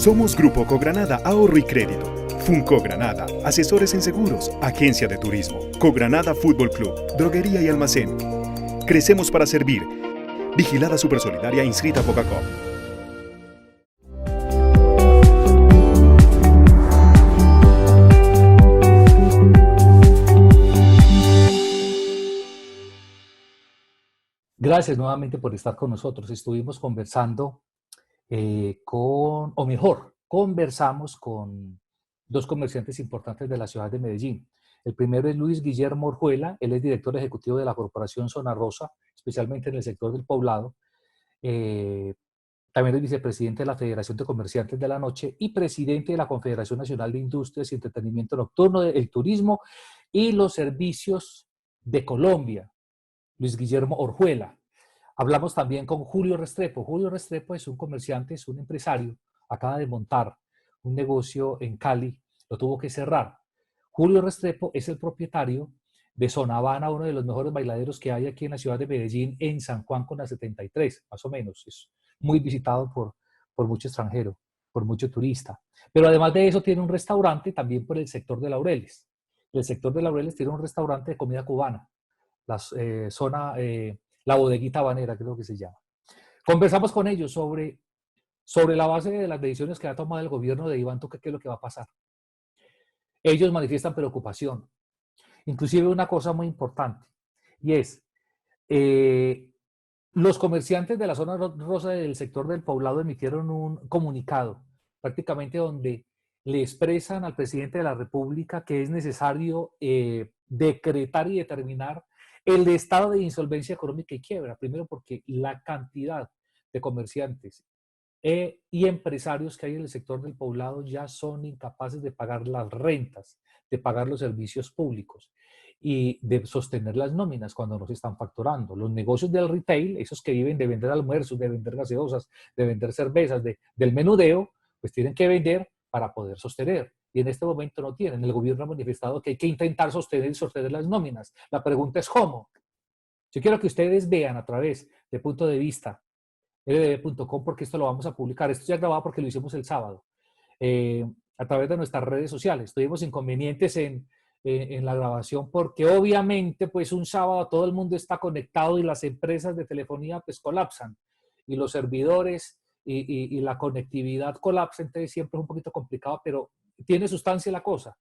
Somos Grupo Cogranada Ahorro y Crédito. Funco Granada, asesores en seguros, agencia de turismo. Cogranada Fútbol Club, droguería y almacén. Crecemos para servir. Vigilada Supersolidaria inscrita a Coca-Cola. Gracias nuevamente por estar con nosotros. Estuvimos conversando conversamos con dos comerciantes importantes de la ciudad de Medellín. El primero es Luis Guillermo Orjuela, él es director ejecutivo de la Corporación Zona Rosa, especialmente en el sector del poblado. También es vicepresidente de la Federación de Comerciantes de la Noche y presidente de la Confederación Nacional de Industrias y Entretenimiento Nocturno, el Turismo y los Servicios de Colombia, Luis Guillermo Orjuela. Hablamos también con Julio Restrepo. Julio Restrepo es un comerciante, es un empresario, acaba de montar un negocio en Cali, lo tuvo que cerrar. Julio Restrepo es el propietario de Zona Habana, uno de los mejores bailaderos que hay aquí en la ciudad de Medellín, en San Juan con la 73, más o menos. Es muy visitado por mucho extranjero, por mucho turista. Pero además de eso tiene un restaurante también por el sector de Laureles. El sector de Laureles tiene un restaurante de comida cubana, la bodeguita habanera, creo que se llama. Conversamos con ellos sobre la base de las decisiones que ha tomado el gobierno de Iván Duque, qué es lo que va a pasar. Ellos manifiestan preocupación. Inclusive una cosa muy importante, y es, los comerciantes de la zona rosa del sector del poblado emitieron un comunicado, prácticamente donde le expresan al presidente de la República que es necesario decretar y determinar el estado de insolvencia económica y quiebra. Primero porque la cantidad de comerciantes y empresarios que hay en el sector del poblado ya son incapaces de pagar las rentas, de pagar los servicios públicos y de sostener las nóminas cuando no se están facturando. Los negocios del retail, esos que viven de vender almuerzos, de vender gaseosas, de vender cervezas, del menudeo, pues tienen que vender para poder sostener. Y en este momento no tienen. El gobierno ha manifestado que hay que intentar sostener las nóminas. La pregunta es ¿cómo? Yo quiero que ustedes vean a través de Punto de Vista, ldb.com, porque esto lo vamos a publicar. Esto ya grabado porque lo hicimos el sábado. A través de nuestras redes sociales. Tuvimos inconvenientes en la grabación porque obviamente pues un sábado todo el mundo está conectado y las empresas de telefonía pues colapsan y los servidores y la conectividad colapsa, entonces siempre es un poquito complicado, pero tiene sustancia la cosa.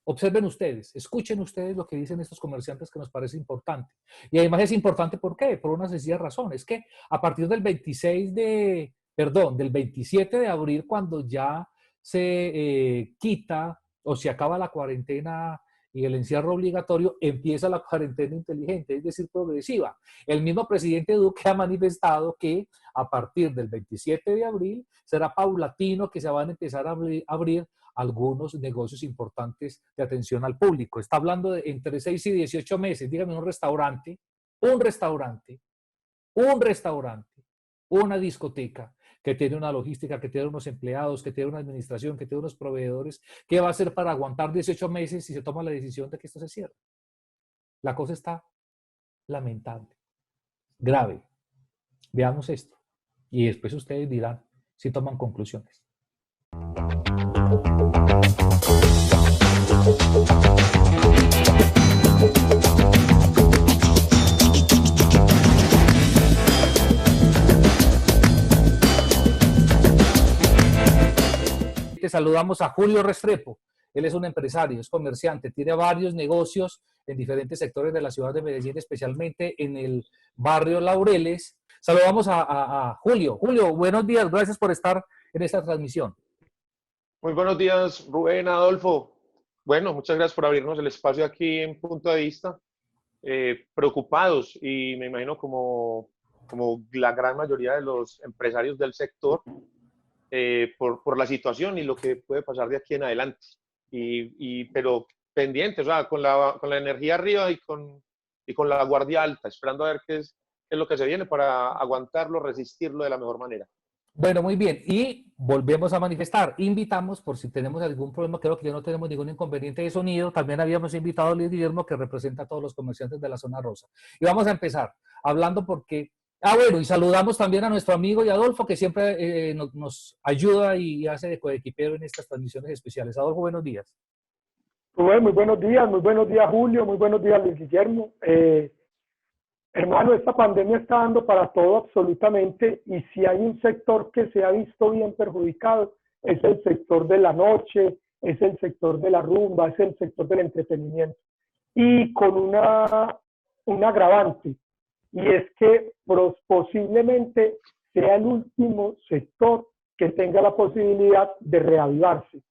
Observen ustedes, escuchen ustedes lo que dicen estos comerciantes que nos parece importante. Y además es importante, ¿por qué? Por una sencilla razón, es que a partir del 27 de abril, cuando ya se quita o se acaba la cuarentena y el encierro obligatorio, empieza la cuarentena inteligente, es decir, progresiva. El mismo presidente Duque ha manifestado que a partir del 27 de abril será paulatino que se van a empezar a abrir algunos negocios importantes de atención al público. Está hablando de entre 6 y 18 meses. Dígame un restaurante, una discoteca que tiene una logística, que tiene unos empleados, que tiene una administración, que tiene unos proveedores, ¿qué va a hacer para aguantar 18 meses si se toma la decisión de que esto se cierre? La cosa está lamentable, grave. Veamos esto y después ustedes dirán si toman conclusiones. Saludamos a Julio Restrepo. Él es un empresario, es comerciante, tiene varios negocios en diferentes sectores de la ciudad de Medellín, especialmente en el barrio Laureles. Saludamos a Julio. Julio, buenos días, gracias por estar en esta transmisión. Muy buenos días, Rubén, Adolfo. Bueno, muchas gracias por abrirnos el espacio aquí en Punto de Vista. Preocupados y me imagino como la gran mayoría de los empresarios del sector por la situación y lo que puede pasar de aquí en adelante. Pero pendientes, o sea, con la energía arriba y con la guardia alta, esperando a ver qué es lo que se viene para aguantarlo, resistirlo de la mejor manera. Bueno, muy bien. Y volvemos a manifestar. Invitamos, por si tenemos algún problema, creo que ya no tenemos ningún inconveniente de sonido. También habíamos invitado a Luis Guillermo, que representa a todos los comerciantes de la zona rosa. Y vamos a empezar hablando porque Bueno, y saludamos también a nuestro amigo y Adolfo, que siempre nos ayuda y hace de coequipero en estas transmisiones especiales. Adolfo, buenos días. Rubén, muy buenos días Julio, muy buenos días Luis Guillermo. Hermano, esta pandemia está dando para todo absolutamente, y si hay un sector que se ha visto bien perjudicado, es el sector de la noche, es el sector de la rumba, es el sector del entretenimiento. Y con un agravante, y es que posiblemente sea el último sector que tenga la posibilidad de reavivarse,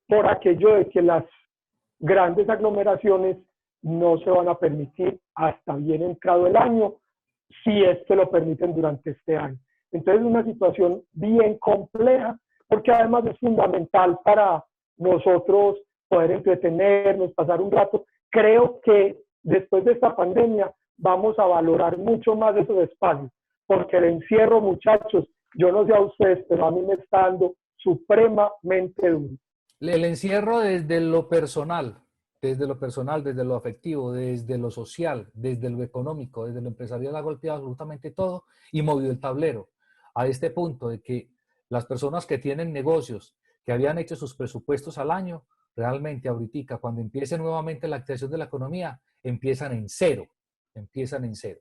por aquello de que las grandes aglomeraciones no se van a permitir hasta bien entrado el año, si es que lo permiten durante este año. Entonces es una situación bien compleja, porque además es fundamental para nosotros poder entretenernos, pasar un rato. Creo que después de esta pandemia vamos a valorar mucho más esos espacios, porque el encierro, muchachos, yo no sé a ustedes, pero a mí me está dando supremamente duro. El encierro desde lo personal, desde lo afectivo, desde lo social, desde lo económico, desde lo empresarial, ha golpeado absolutamente todo y movido el tablero a este punto de que las personas que tienen negocios, que habían hecho sus presupuestos al año, realmente ahorita, cuando empiece nuevamente la activación de la economía, empiezan en cero, empiezan en cero.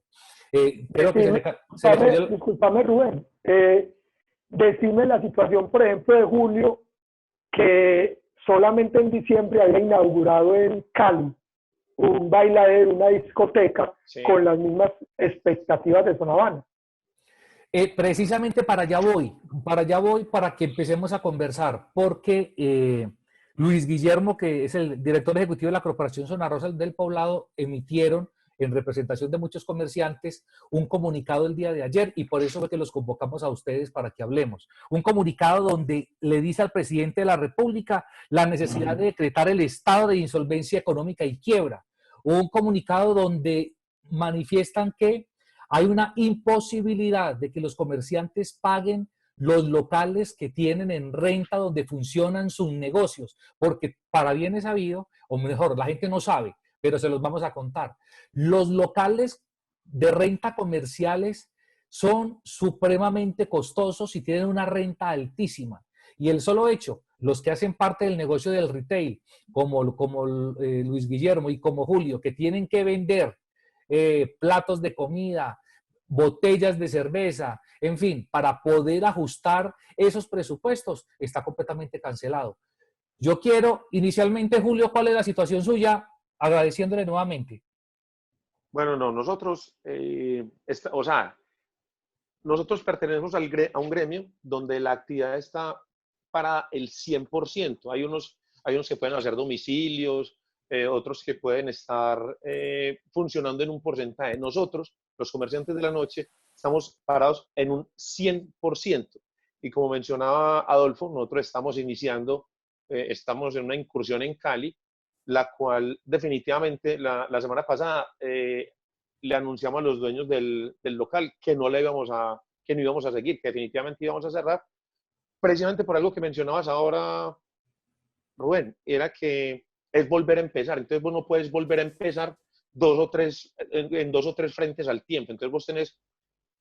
Creo que se le cayó... Discúlpame, Rubén. Decime la situación, por ejemplo, de Julio, que solamente en diciembre había inaugurado en Cali un bailadero, una discoteca, sí, con las mismas expectativas de Zona Habana. Precisamente para allá voy para que empecemos a conversar, porque Luis Guillermo, que es el director ejecutivo de la Corporación Zona Rosa del Poblado, emitieron en representación de muchos comerciantes un comunicado el día de ayer, y por eso fue que los convocamos a ustedes para que hablemos. Un comunicado donde le dice al presidente de la República la necesidad de decretar el estado de insolvencia económica y quiebra. Un comunicado donde manifiestan que hay una imposibilidad de que los comerciantes paguen los locales que tienen en renta donde funcionan sus negocios, porque para bien es sabido, o mejor, la gente no sabe, pero se los vamos a contar. Los locales de renta comerciales son supremamente costosos y tienen una renta altísima. Y el solo hecho, los que hacen parte del negocio del retail, como Luis Guillermo y como Julio, que tienen que vender platos de comida, botellas de cerveza, en fin, para poder ajustar esos presupuestos, está completamente cancelado. Yo quiero, inicialmente, Julio, ¿cuál es la situación suya? Agradeciéndole nuevamente. Bueno, no, nosotros, nosotros pertenecemos a un gremio donde la actividad está para el 100%. Hay unos que pueden hacer domicilios, otros que pueden estar funcionando en un porcentaje. Nosotros, los comerciantes de la noche, estamos parados en un 100%. Y como mencionaba Adolfo, nosotros estamos iniciando, estamos en una incursión en Cali, la cual definitivamente la semana pasada le anunciamos a los dueños del local que no íbamos a seguir, que definitivamente íbamos a cerrar, precisamente por algo que mencionabas ahora, Rubén, era que es volver a empezar. Entonces vos no puedes volver a empezar en dos o tres frentes al tiempo. Entonces vos tenés,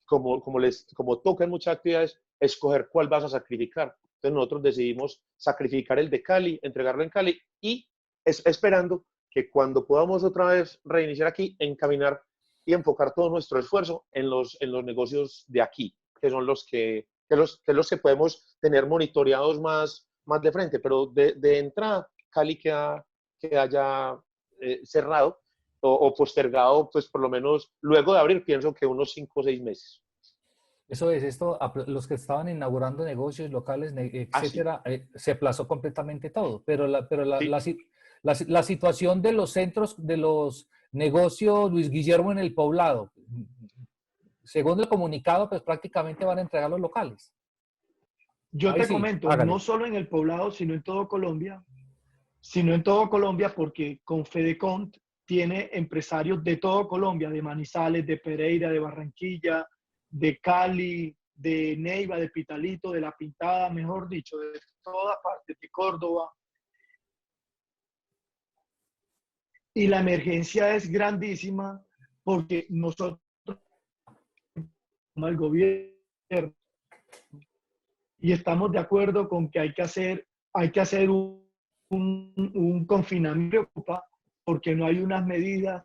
como toca en muchas actividades, escoger cuál vas a sacrificar. Entonces nosotros decidimos sacrificar el de Cali, entregarlo en Cali, y esperando que cuando podamos otra vez reiniciar aquí, encaminar y enfocar todo nuestro esfuerzo en los negocios de aquí, que son los que podemos tener monitoreados más de frente. Pero de entrada, Cali queda ya cerrado o postergado, pues por lo menos luego de abrir, pienso que unos 5 o 6 meses. Eso es, los que estaban inaugurando negocios locales, etcétera, se aplazó completamente todo, pero la situación de los centros, de los negocios Luis Guillermo en el Poblado, según el comunicado, pues prácticamente van a entregar los locales. Yo te comento, hágale. No solo en el Poblado, sino en todo Colombia, porque Confedecont tiene empresarios de todo Colombia, de Manizales, de Pereira, de Barranquilla, de Cali, de Neiva, de Pitalito, de La Pintada, mejor dicho, de todas partes, de Córdoba. Y la emergencia es grandísima porque nosotros el gobierno. Y estamos de acuerdo con que hay que hacer un confinamiento, porque no hay unas medidas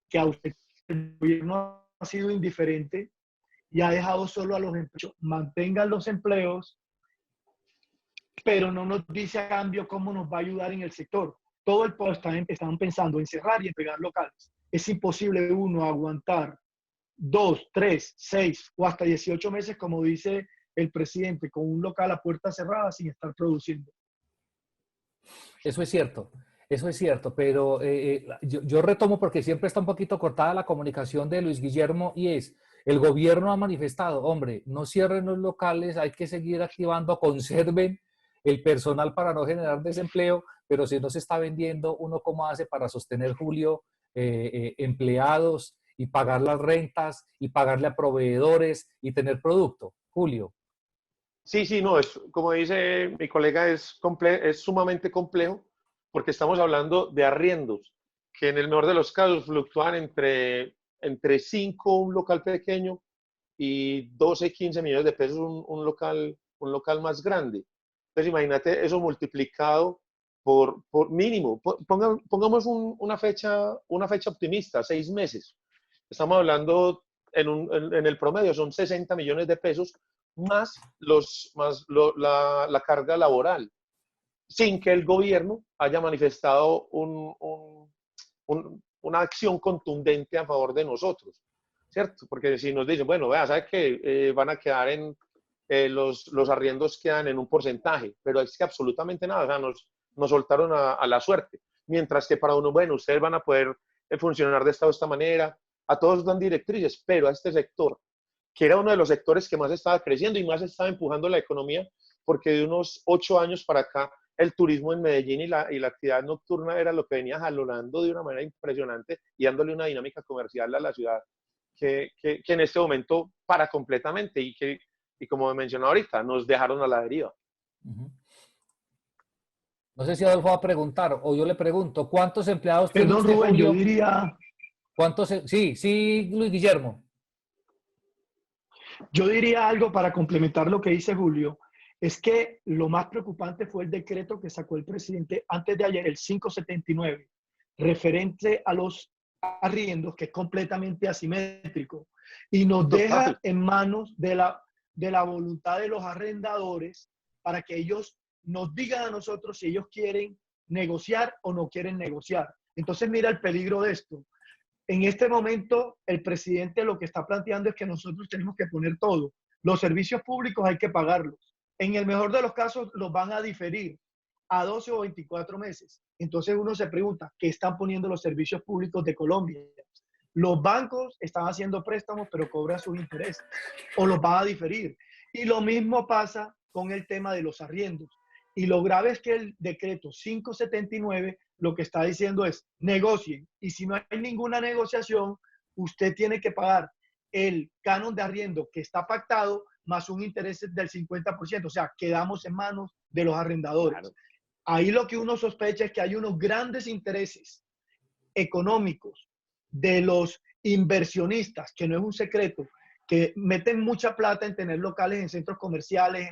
que a usted el gobierno ha sido indiferente y ha dejado solo a los empleos. Mantengan los empleos, pero no nos dice a cambio cómo nos va a ayudar en el sector. Todo el pueblo están pensando en cerrar y en pegar locales. Es imposible uno aguantar 2, 3, 6 o hasta 18 meses, como dice el presidente, con un local a puerta cerrada sin estar produciendo. Eso es cierto, pero yo retomo porque siempre está un poquito cortada la comunicación de Luis Guillermo y es, el gobierno ha manifestado, hombre, no cierren los locales, hay que seguir activando, conserven el personal para no generar desempleo, pero si no se está vendiendo, ¿uno cómo hace para sostener, Julio, empleados y pagar las rentas y pagarle a proveedores y tener producto? Julio. Sí, sí, no, es, como dice mi colega, es sumamente complejo porque estamos hablando de arriendos que en el mejor de los casos fluctúan entre 5 un local pequeño y 12, 15 millones de pesos un local más grande. Entonces imagínate eso multiplicado por mínimo. Pongamos una fecha optimista, 6 meses. Estamos hablando en el promedio son 60 millones de pesos más la carga laboral, sin que el gobierno haya manifestado una acción contundente a favor de nosotros, ¿cierto? Porque si nos dicen, bueno, vea, ¿sabe qué? Van a quedar los arriendos quedan en un porcentaje, pero es que absolutamente nada, o sea, nos soltaron a la suerte. Mientras que para uno, bueno, ustedes van a poder funcionar de esta manera, a todos dan directrices, pero a este sector, que era uno de los sectores que más estaba creciendo y más estaba empujando la economía, porque de unos 8 años para acá, el turismo en Medellín y la actividad nocturna era lo que venía jalonando de una manera impresionante y dándole una dinámica comercial a la ciudad que en este momento para completamente y como mencioné ahorita, nos dejaron a la deriva. No sé si Adolfo va a preguntar o yo le pregunto, ¿cuántos empleados tiene Perdón, usted, Rubén, Julio? yo diría, Sí, Luis Guillermo. Yo diría algo para complementar lo que dice Julio, es que lo más preocupante fue el decreto que sacó el presidente antes de ayer, el 579, referente a los arriendos, que es completamente asimétrico, y nos deja en manos de la voluntad de los arrendadores para que ellos nos digan a nosotros si ellos quieren negociar o no quieren negociar. Entonces mira el peligro de esto. En este momento, el presidente lo que está planteando es que nosotros tenemos que poner todo. Los servicios públicos hay que pagarlos. En el mejor de los casos, los van a diferir a 12 o 24 meses. Entonces uno se pregunta, ¿qué están poniendo los servicios públicos de Colombia? Los bancos están haciendo préstamos, pero cobran sus intereses o los van a diferir. Y lo mismo pasa con el tema de los arriendos. Y lo grave es que el decreto 579 lo que está diciendo es negocien. Y si no hay ninguna negociación, usted tiene que pagar el canon de arriendo que está pactado más un interés del 50%. O sea, quedamos en manos de los arrendadores. Claro. Ahí lo que uno sospecha es que hay unos grandes intereses económicos de los inversionistas, que no es un secreto, que meten mucha plata en tener locales en centros comerciales,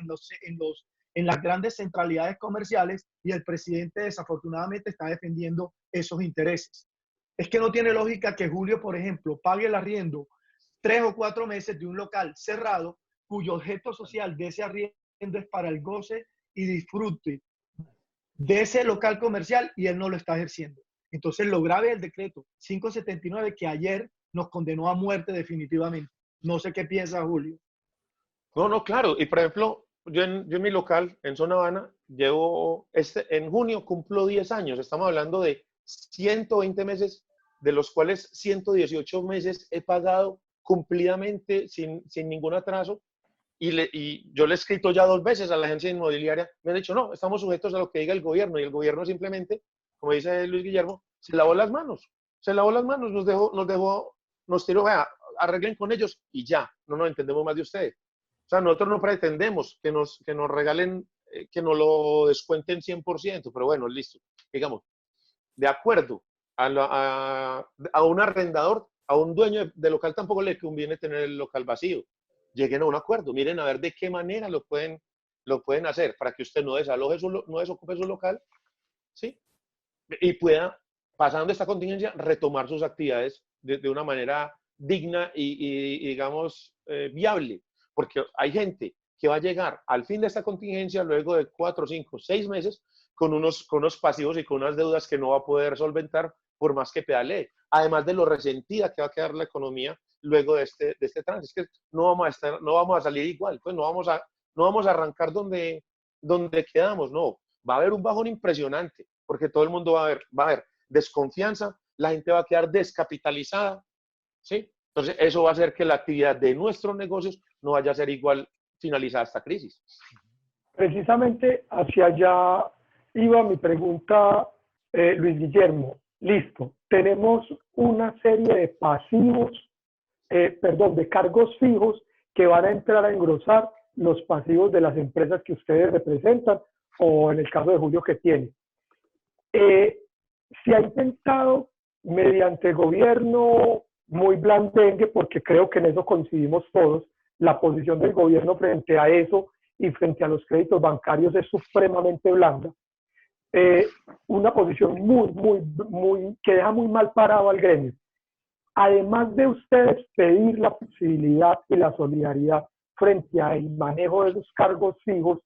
en las grandes centralidades comerciales, y el presidente desafortunadamente está defendiendo esos intereses. Es que no tiene lógica que Julio, por ejemplo, pague el arriendo 3 o 4 meses de un local cerrado cuyo objeto social de ese arriendo es para el goce y disfrute de ese local comercial y él no lo está ejerciendo. Entonces lo grave del decreto 579 que ayer nos condenó a muerte definitivamente. No sé qué piensa Julio. No, claro. Y por ejemplo, yo en mi local, en Zona Habana, en junio cumplo 10 años. Estamos hablando de 120 meses, de los cuales 118 meses he pagado cumplidamente, sin ningún atraso. Y yo le he escrito ya 2 veces a la agencia inmobiliaria. Me han dicho, no, estamos sujetos a lo que diga el gobierno. Y el gobierno simplemente, como dice Luis Guillermo, se lavó las manos. Se lavó las manos, nos tiró, vea, arreglen con ellos y ya, no nos entendemos más de ustedes. O sea, nosotros no pretendemos que nos regalen, que nos lo descuenten 100%, pero bueno, listo. Digamos, de acuerdo a un arrendador, a un dueño de local tampoco le conviene tener el local vacío. Lleguen a un acuerdo, miren a ver de qué manera lo pueden hacer para que usted no desaloje no desocupe su local, ¿sí? Y pueda, pasando esta contingencia, retomar sus actividades de una manera digna y digamos, viable. Porque hay gente que va a llegar al fin de esta contingencia luego de 4, 5, 6 meses con unos pasivos y con unas deudas que no va a poder solventar por más que pedalee. Además de lo resentida que va a quedar la economía luego de este trance. Es que no vamos a salir igual, pues no vamos a arrancar donde quedamos, no. Va a haber un bajón impresionante, porque todo el mundo va a haber desconfianza, la gente va a quedar descapitalizada, ¿sí? Entonces, eso va a hacer que la actividad de nuestros negocios no vaya a ser igual finalizada esta crisis. Precisamente hacia allá iba mi pregunta, Luis Guillermo. Listo, tenemos una serie de pasivos, de cargos fijos que van a entrar a engrosar los pasivos de las empresas que ustedes representan, o en el caso de Julio que tiene. Se ha intentado mediante el gobierno muy blandengue, porque creo que en eso coincidimos todos, la posición del gobierno frente a eso y frente a los créditos bancarios es supremamente blanda. Una posición que deja muy mal parado al gremio. Además de ustedes pedir la posibilidad y la solidaridad frente al manejo de los cargos fijos,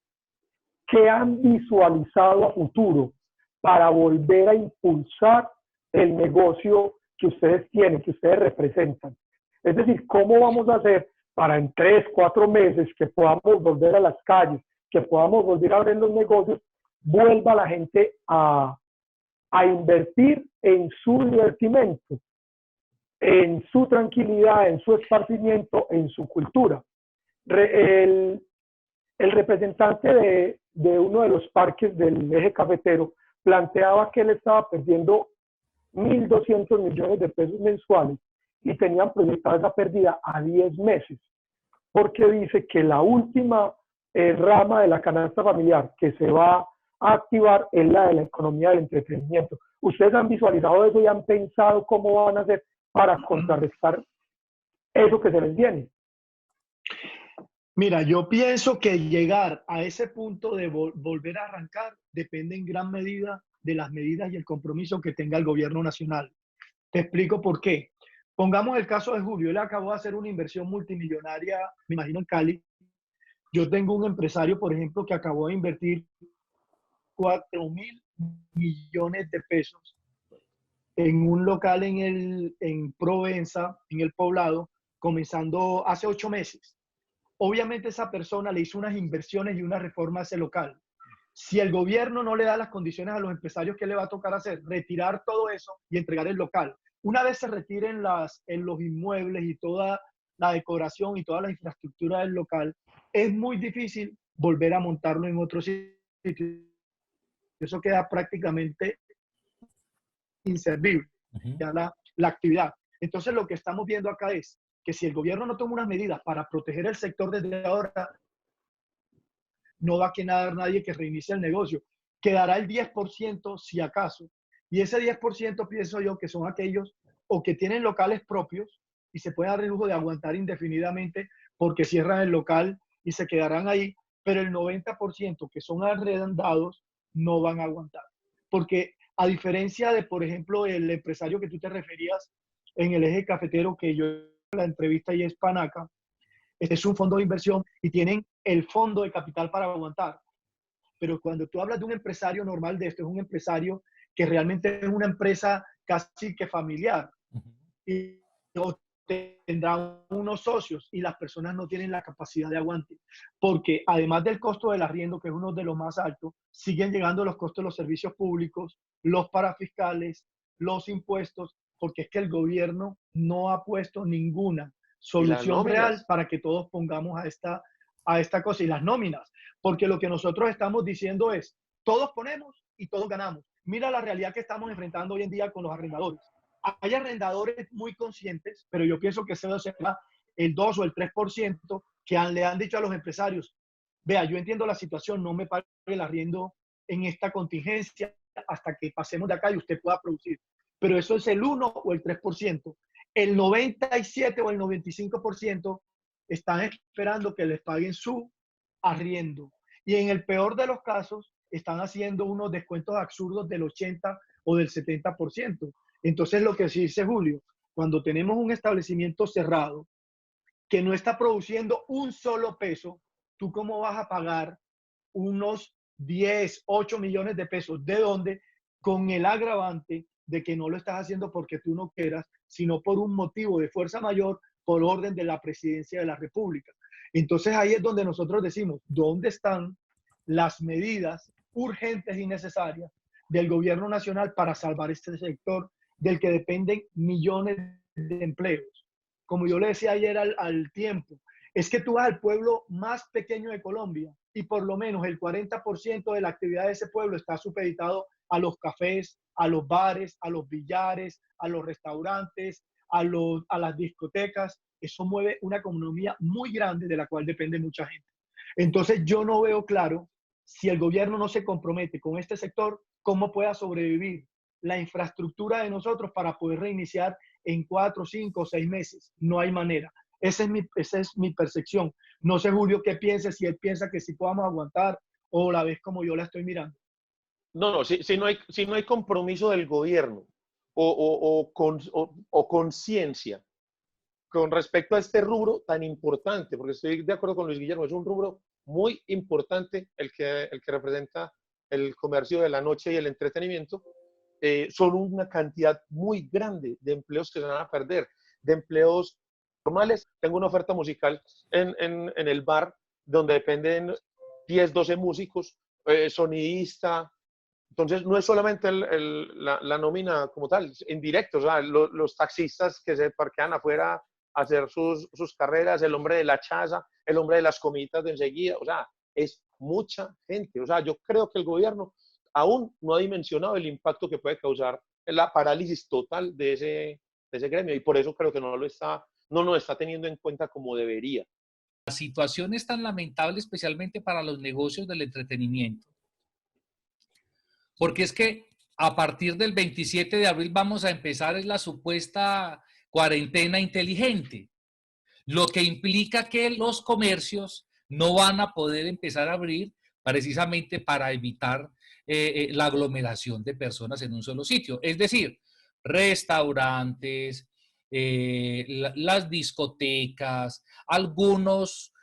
¿qué han visualizado a futuro para volver a impulsar el negocio que ustedes tienen, que ustedes representan? Es decir, ¿cómo vamos a hacer para en 3, 4 meses que podamos volver a las calles, que podamos volver a abrir los negocios, vuelva la gente a invertir en su divertimento, en su tranquilidad, en su esparcimiento, en su cultura? El representante de uno de los parques del eje cafetero planteaba que él estaba perdiendo 1.200 millones de pesos mensuales y tenían proyectada esa pérdida a 10 meses, porque dice que la última rama de la canasta familiar que se va a activar es la de la economía del entretenimiento. ¿Ustedes han visualizado eso y han pensado cómo van a hacer para contrarrestar eso que se les viene? Mira, yo pienso que llegar a ese punto de volver a arrancar depende en gran medida de las medidas y el compromiso que tenga el gobierno nacional. Te explico por qué. Pongamos el caso de Julio. Él acabó de hacer una inversión multimillonaria, me imagino, en Cali. Yo tengo un empresario, por ejemplo, que acabó de invertir 4.000 millones de pesos en un local en Provenza, en El Poblado, comenzando hace 8 meses. Obviamente esa persona le hizo unas inversiones y una reforma a ese local. Si el gobierno no le da las condiciones a los empresarios, ¿qué le va a tocar hacer? Retirar todo eso y entregar el local. Una vez se retiren los inmuebles y toda la decoración y toda la infraestructura del local, es muy difícil volver a montarlo en otro sitio. Eso queda prácticamente inservible, ya la actividad. Entonces lo que estamos viendo acá es que si el gobierno no toma unas medidas para proteger el sector desde ahora, no va a quedar nadie que reinicie el negocio. Quedará el 10% si acaso. Y ese 10% pienso yo que son aquellos o que tienen locales propios y se pueden dar el lujo de aguantar indefinidamente porque cierran el local y se quedarán ahí, pero el 90% que son arrendados no van a aguantar. Porque a diferencia de, por ejemplo, el empresario que tú te referías en el eje cafetero, que yo en la entrevista y es Panaca, este es un fondo de inversión y tienen el fondo de capital para aguantar. Pero cuando tú hablas de un empresario normal de esto, es un empresario que realmente es una empresa casi que familiar y tendrá unos socios y las personas no tienen la capacidad de aguante. Porque además del costo del arriendo, que es uno de los más altos, siguen llegando los costos de los servicios públicos, los parafiscales, los impuestos, porque es que el gobierno no ha puesto ninguna solución real para que todos pongamos a esta cosa. Y las nóminas, porque lo que nosotros estamos diciendo es, todos ponemos y todos ganamos. Mira la realidad que estamos enfrentando hoy en día con los arrendadores. Hay arrendadores muy conscientes, pero yo pienso que eso será el 2 o el 3% que le han dicho a los empresarios, vea, yo entiendo la situación, no me pague el arriendo en esta contingencia hasta que pasemos de acá y usted pueda producir. Pero eso es el 1 o el 3%. el 97 o el 95% están esperando que les paguen su arriendo. Y en el peor de los casos, están haciendo unos descuentos absurdos del 80 o del 70%. Entonces, lo que sí dice Julio, cuando tenemos un establecimiento cerrado que no está produciendo un solo peso, ¿tú cómo vas a pagar unos 10, 8 millones de pesos? ¿De dónde? Con el agravante de que no lo estás haciendo porque tú no quieras, sino por un motivo de fuerza mayor, por orden de la presidencia de la República. Entonces ahí es donde nosotros decimos, ¿dónde están las medidas urgentes y necesarias del gobierno nacional para salvar este sector del que dependen millones de empleos? Como yo le decía ayer al tiempo, es que tú vas al pueblo más pequeño de Colombia y por lo menos el 40% de la actividad de ese pueblo está supeditado a los cafés, a los bares, a los billares, a los restaurantes, a las discotecas. Eso mueve una economía muy grande de la cual depende mucha gente. Entonces yo no veo claro, si el gobierno no se compromete con este sector, cómo pueda sobrevivir la infraestructura de nosotros para poder reiniciar en 4, 5 o 6 meses. No hay manera. Esa es mi percepción. No sé, Julio, qué piensa, si él piensa que sí podamos aguantar o la vez como yo la estoy mirando. No, si no hay compromiso del gobierno o conciencia con respecto a este rubro tan importante, porque estoy de acuerdo con Luis Guillermo, es un rubro muy importante el que representa el comercio de la noche y el entretenimiento. Son una cantidad muy grande de empleos que se van a perder, de empleos normales. Tengo una oferta musical en el bar donde dependen 10, 12 músicos, sonidista. Entonces, no es solamente la nómina como tal, indirecto, o sea, los taxistas que se parquean afuera a hacer sus carreras, el hombre de la chaza, el hombre de las comidas de enseguida, o sea, es mucha gente. O sea, yo creo que el gobierno aún no ha dimensionado el impacto que puede causar la parálisis total de ese gremio, y por eso creo que no lo está teniendo en cuenta como debería. La situación es tan lamentable, especialmente para los negocios del entretenimiento, porque es que a partir del 27 de abril vamos a empezar la supuesta cuarentena inteligente, lo que implica que los comercios no van a poder empezar a abrir precisamente para evitar la aglomeración de personas en un solo sitio. Es decir, restaurantes, las discotecas, algunos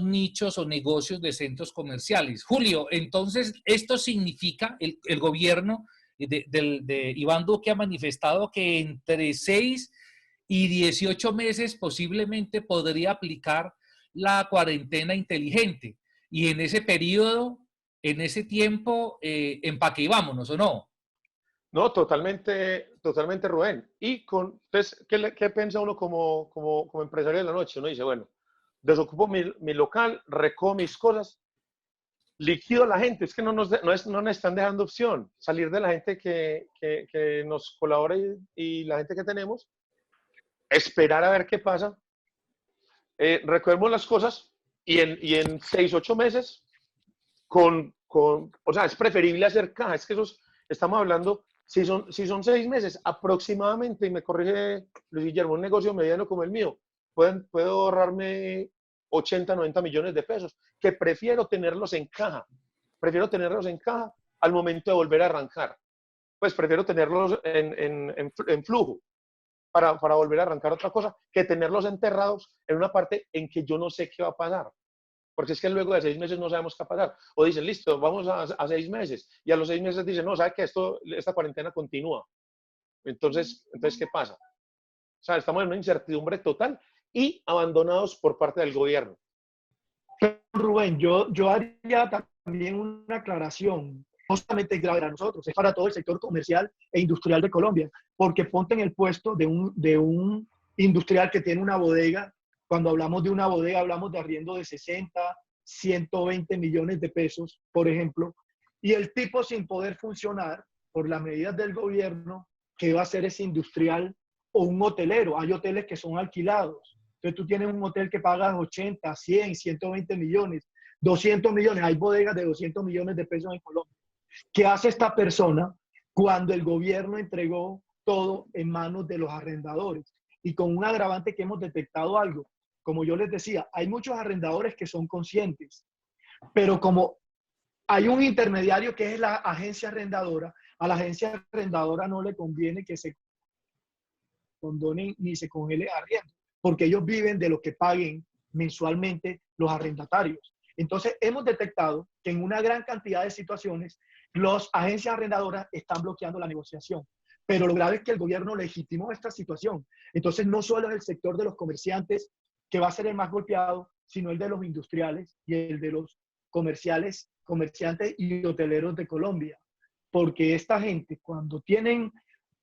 nichos o negocios de centros comerciales. Julio, entonces, esto significa, el gobierno de Iván Duque ha manifestado que entre 6 y 18 meses posiblemente podría aplicar la cuarentena inteligente. Y en ese periodo, en ese tiempo, empaque y vámonos, ¿o no? No, totalmente, totalmente, Rubén. Y entonces, ¿qué piensa uno como empresario de la noche? Uno dice, bueno, desocupo mi local, recojo mis cosas, liquido a la gente. Es que no nos están dejando opción. Salir de la gente que nos colabora y la gente que tenemos, esperar a ver qué pasa, recogemos las cosas y en 6, 8 meses, o sea, es preferible hacer caja. Es que estamos hablando, si son 6 meses aproximadamente, y me corrige Luis Guillermo, un negocio mediano como el mío, puedo ahorrarme 80, 90 millones de pesos, que prefiero tenerlos en caja al momento de volver a arrancar. Pues prefiero tenerlos en flujo para volver a arrancar otra cosa, que tenerlos enterrados en una parte en que yo no sé qué va a pasar. Porque es que luego de 6 meses no sabemos qué va a pasar. O dicen, listo, vamos a 6 meses. Y a los 6 meses dicen, no, ¿sabe qué? Esta cuarentena continúa. Entonces, ¿qué pasa? O sea, estamos en una incertidumbre total y abandonados por parte del gobierno. Rubén, yo haría también una aclaración. No solamente es grave para nosotros, es para todo el sector comercial e industrial de Colombia, porque ponte en el puesto de un industrial que tiene una bodega. Cuando hablamos de una bodega, hablamos de arriendo de 60, 120 millones de pesos, por ejemplo, y el tipo sin poder funcionar por las medidas del gobierno, ¿qué va a hacer ese industrial o un hotelero? Hay hoteles que son alquilados. Entonces tú tienes un hotel que pagas 80, 100, 120 millones, 200 millones. Hay bodegas de 200 millones de pesos en Colombia. ¿Qué hace esta persona cuando el gobierno entregó todo en manos de los arrendadores? y con un agravante que hemos detectado algo. Como yo les decía, hay muchos arrendadores que son conscientes, pero como hay un intermediario que es la agencia arrendadora, a la agencia arrendadora no le conviene que se condonen ni se congele arriendo, porque ellos viven de lo que paguen mensualmente los arrendatarios. Entonces, hemos detectado que en una gran cantidad de situaciones, las agencias arrendadoras están bloqueando la negociación. Pero lo grave es que el gobierno legitimó esta situación. Entonces, no solo es el sector de los comerciantes que va a ser el más golpeado, sino el de los industriales y el de los comerciantes y hoteleros de Colombia. Porque esta gente, cuando tienen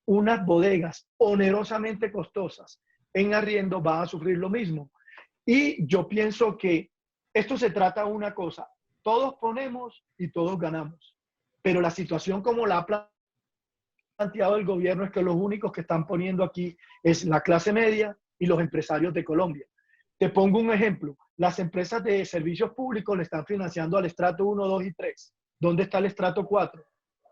unas bodegas onerosamente costosas en arriendo, va a sufrir lo mismo. Y yo pienso que esto se trata de una cosa, todos ponemos y todos ganamos, pero la situación como la ha planteado el gobierno es que los únicos que están poniendo aquí es la clase media y los empresarios de Colombia. Te pongo un ejemplo, las empresas de servicios públicos le están financiando al estrato 1, 2 y 3. ¿Dónde está el estrato 4?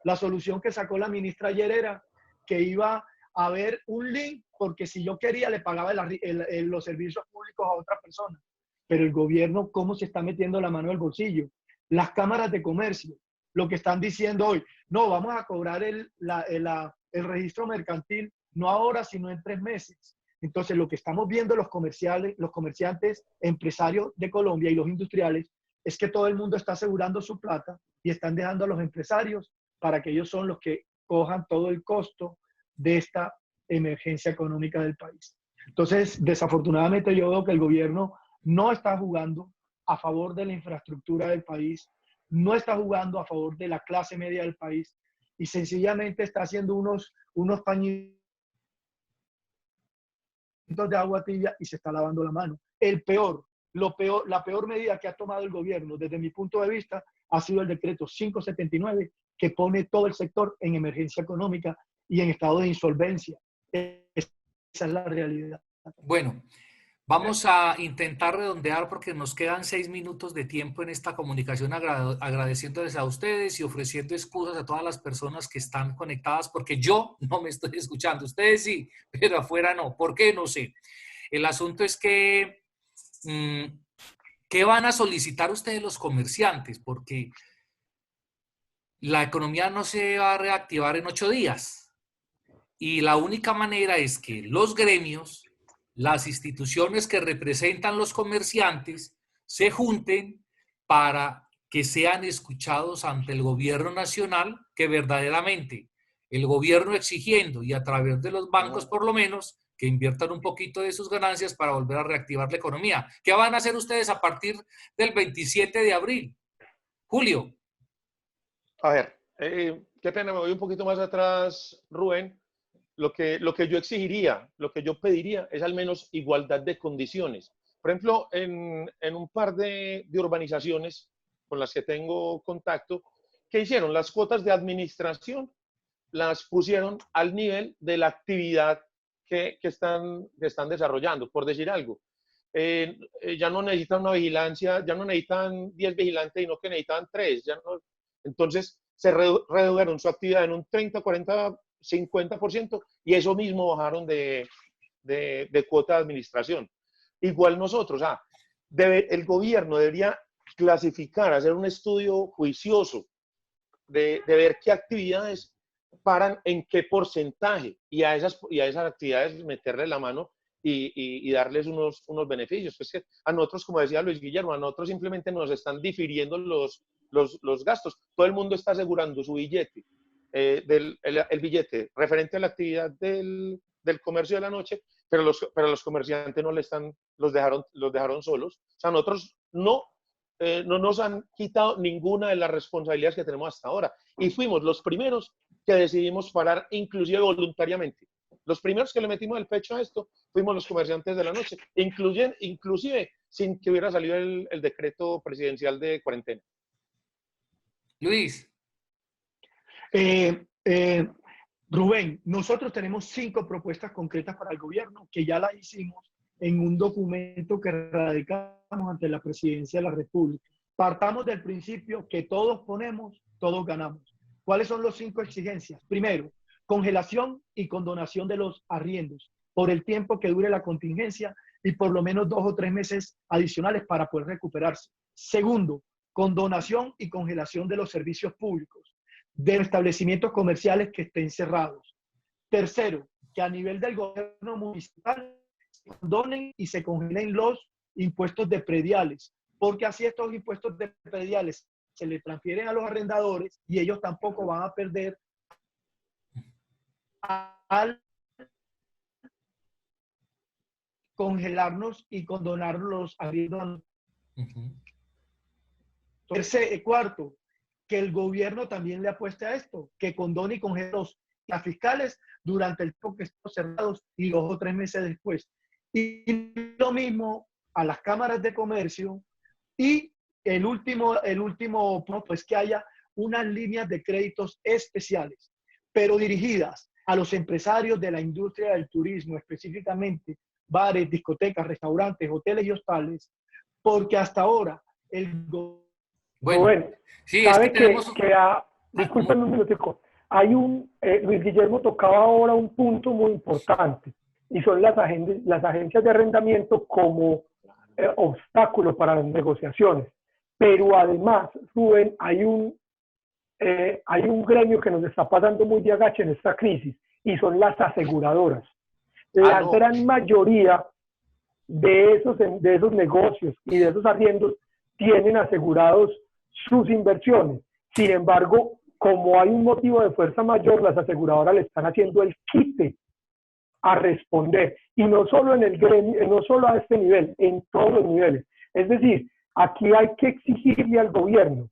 La solución que sacó la ministra ayer era que iba a haber un link, porque si yo quería le pagaba los servicios públicos a otra persona. Pero el gobierno, ¿cómo se está metiendo la mano en el bolsillo? Las cámaras de comercio, lo que están diciendo hoy, no, vamos a cobrar el registro mercantil, no ahora, sino en 3 meses. Entonces, lo que estamos viendo los comerciantes, empresarios de Colombia y los industriales, es que todo el mundo está asegurando su plata y están dejando a los empresarios para que ellos son los que cojan todo el costo de esta emergencia económica del país. Entonces, desafortunadamente yo veo que el gobierno no está jugando a favor de la infraestructura del país, no está jugando a favor de la clase media del país y sencillamente está haciendo unos pañitos de agua tibia y se está lavando la mano. La peor medida que ha tomado el gobierno desde mi punto de vista ha sido el decreto 579 que pone todo el sector en emergencia económica y en estado de insolvencia. Esa es la realidad. Bueno, vamos a intentar redondear porque nos quedan 6 minutos de tiempo en esta comunicación, agradeciéndoles a ustedes y ofreciendo excusas a todas las personas que están conectadas, porque yo no me estoy escuchando. Ustedes sí, pero afuera no. ¿Por qué? No sé. El asunto es que, ¿qué van a solicitar ustedes los comerciantes? Porque la economía no se va a reactivar en 8 días. Y la única manera es que los gremios, las instituciones que representan los comerciantes, se junten para que sean escuchados ante el gobierno nacional, que verdaderamente el gobierno exigiendo y a través de los bancos por lo menos, que inviertan un poquito de sus ganancias para volver a reactivar la economía. ¿Qué van a hacer ustedes a partir del 27 de abril? Julio. A ver, qué pena, me voy un poquito más atrás, Rubén. Lo que yo exigiría, lo que yo pediría es al menos igualdad de condiciones. Por ejemplo, en un par de urbanizaciones con las que tengo contacto, ¿qué hicieron? Las cuotas de administración las pusieron al nivel de la actividad que están desarrollando, por decir algo. Ya no necesitan una vigilancia, ya no necesitan 10 vigilantes, sino que necesitan 3. Ya no, entonces, se redujeron su actividad en un 30, 40, 50% y eso mismo bajaron de cuota de administración. Igual nosotros, el gobierno debería clasificar, hacer un estudio juicioso de ver qué actividades paran en qué porcentaje y a esas actividades meterle la mano y darles unos beneficios. Pues que a nosotros, como decía Luis Guillermo, a nosotros simplemente nos están difiriendo los gastos. Todo el mundo está asegurando su billete, el billete referente a la actividad del comercio de la noche, pero los comerciantes los dejaron solos. O sea, nosotros no nos han quitado ninguna de las responsabilidades que tenemos hasta ahora. Y fuimos los primeros que decidimos parar, inclusive voluntariamente. Los primeros que le metimos el pecho a esto fuimos los comerciantes de la noche, inclusive sin que hubiera salido el decreto presidencial de cuarentena. Luis. Rubén, nosotros tenemos 5 propuestas concretas para el gobierno que ya las hicimos en un documento que radicamos ante la Presidencia de la República. Partamos del principio que todos ponemos, todos ganamos. ¿Cuáles son las 5 exigencias? Primero, congelación y condonación de los arriendos. por el tiempo que dure la contingencia y por lo menos 2 o 3 meses adicionales para poder recuperarse. Segundo, condonación y congelación de los servicios públicos, de establecimientos comerciales que estén cerrados. Tercero, que a nivel del gobierno municipal se condonen y se congelen los impuestos de prediales, porque así estos impuestos de prediales se le transfieren a los arrendadores y ellos tampoco van a perder al congelarnos y condonar los arriendos. Cuarto, que el gobierno también le apueste a esto, que condone y congele las fiscales durante el tiempo que están cerrados y 2 o 3 meses después. Y lo mismo a las cámaras de comercio. Y el último punto es que haya unas líneas de créditos especiales, pero dirigidas a los empresarios de la industria del turismo, específicamente bares, discotecas, restaurantes, hoteles y hostales, porque hasta ahora el gobierno... Bueno, sí, sabe es que tenemos... discúlpenme un minutico, hay Luis Guillermo tocaba ahora un punto muy importante, y son las agencias de arrendamiento como obstáculo para las negociaciones. Pero además, Rubén, hay un gremio que nos está pasando muy de agache en esta crisis, y son las aseguradoras. La gran mayoría de esos negocios y de esos arriendos tienen asegurados sus inversiones. Sin embargo, como hay un motivo de fuerza mayor, las aseguradoras le están haciendo el quite a responder. Y no solo en el gremio, no solo a este nivel, en todos los niveles. Es decir, aquí hay que exigirle al gobierno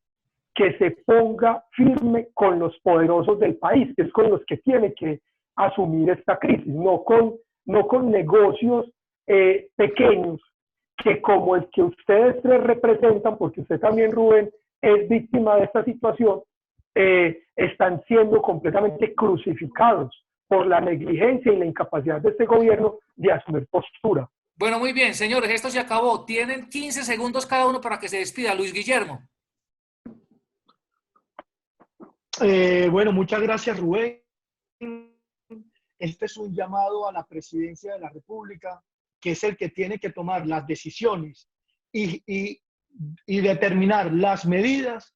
que se ponga firme con los poderosos del país, que es con los que tiene que asumir esta crisis, no con negocios pequeños, que como el que ustedes tres representan, porque usted también, Rubén, es víctima de esta situación, están siendo completamente crucificados por la negligencia y la incapacidad de este gobierno de asumir postura. Bueno, muy bien, señores, esto se acabó. Tienen 15 segundos cada uno para que se despida. Luis Guillermo. Bueno, muchas gracias, Rubén. Este es un llamado a la presidencia de la República, que es el que tiene que tomar las decisiones y determinar las medidas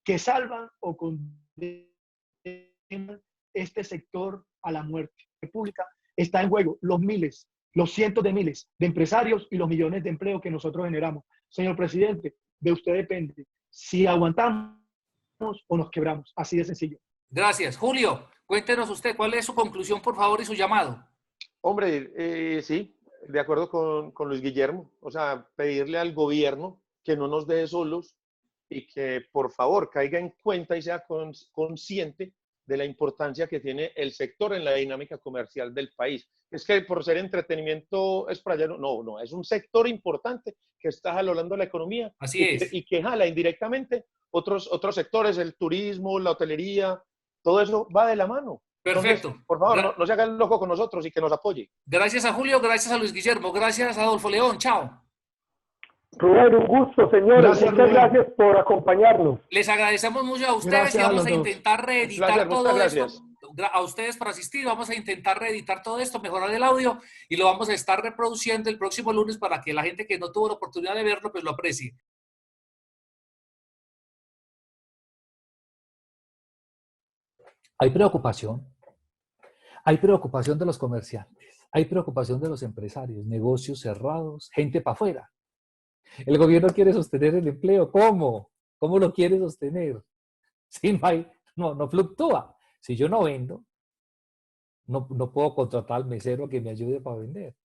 que salvan o condenan este sector a la muerte. La República está en juego los miles, los cientos de miles de empresarios y los millones de empleos que nosotros generamos. Señor presidente, de usted depende si aguantamos o nos quebramos. Así de sencillo. Gracias. Julio, cuéntenos usted, ¿cuál es su conclusión, por favor, y su llamado? Hombre, sí, de acuerdo con Luis Guillermo. O sea, pedirle al gobierno que no nos deje solos y que, por favor, caiga en cuenta y sea consciente de la importancia que tiene el sector en la dinámica comercial del país. Es que por ser entretenimiento es para allá, no, es un sector importante que está jalando la economía. Así es. Y que jala indirectamente otros sectores, el turismo, la hotelería, todo eso va de la mano. Perfecto. Entonces, por favor, no se hagan loco con nosotros y que nos apoye. Gracias a Julio, gracias a Luis Guillermo, gracias a Adolfo León. Chao. Rubén, un gusto, señores. Muchas gracias por acompañarnos. Les agradecemos mucho a ustedes y vamos a intentar reeditar todo esto. A ustedes por asistir, vamos a intentar reeditar todo esto, mejorar el audio y lo vamos a estar reproduciendo el próximo lunes para que la gente que no tuvo la oportunidad de verlo, pues lo aprecie. Hay preocupación de los comerciantes, hay preocupación de los empresarios, negocios cerrados, gente para afuera. El gobierno quiere sostener el empleo. ¿Cómo? ¿Cómo lo quiere sostener? Si no fluctúa. Si yo no vendo, no puedo contratar al mesero que me ayude para vender.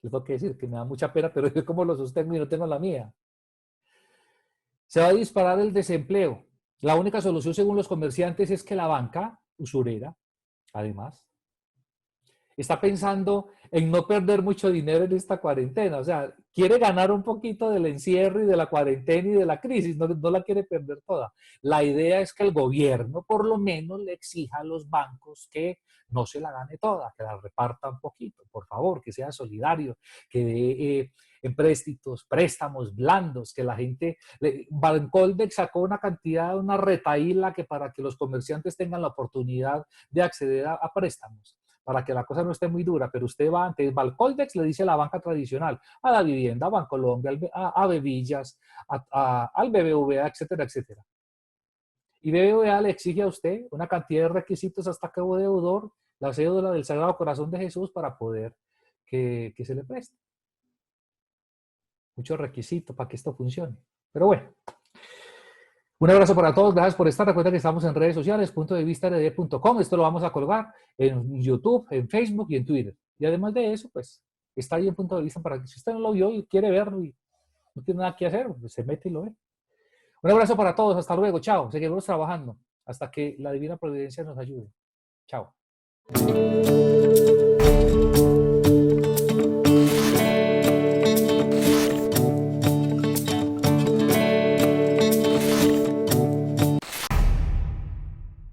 Les tengo que decir que me da mucha pena, pero yo cómo lo sostengo y no tengo la mía. Se va a disparar el desempleo. La única solución, según los comerciantes, es que la banca usurera, además, está pensando en no perder mucho dinero en esta cuarentena. O sea, quiere ganar un poquito del encierro y de la cuarentena y de la crisis, no la quiere perder toda. La idea es que el gobierno por lo menos le exija a los bancos que no se la gane toda, que la reparta un poquito, por favor, que sea solidario, que dé empréstitos, préstamos blandos, que la gente... Bancoldex sacó una cantidad, una retahíla que para que los comerciantes tengan la oportunidad de acceder a préstamos, para que la cosa no esté muy dura, pero usted va ante Balcoldex, le dice a la banca tradicional, a la Vivienda, a Bancolombia, a Bevillas, al BBVA, etcétera, etcétera. Y BBVA le exige a usted una cantidad de requisitos hasta que hubo deudor, la cédula del Sagrado Corazón de Jesús para poder que se le preste. Muchos requisitos para que esto funcione. Pero bueno, un abrazo para todos, gracias por estar. Recuerda que estamos en redes sociales, puntodevistard.com. Esto lo vamos a colgar en YouTube, en Facebook y en Twitter. Y además de eso, pues, está ahí en Punto de Vista para que si usted no lo vio y quiere verlo y no tiene nada que hacer, pues se mete y lo ve. Un abrazo para todos, hasta luego, chao. Seguiremos trabajando hasta que la Divina Providencia nos ayude. Chao.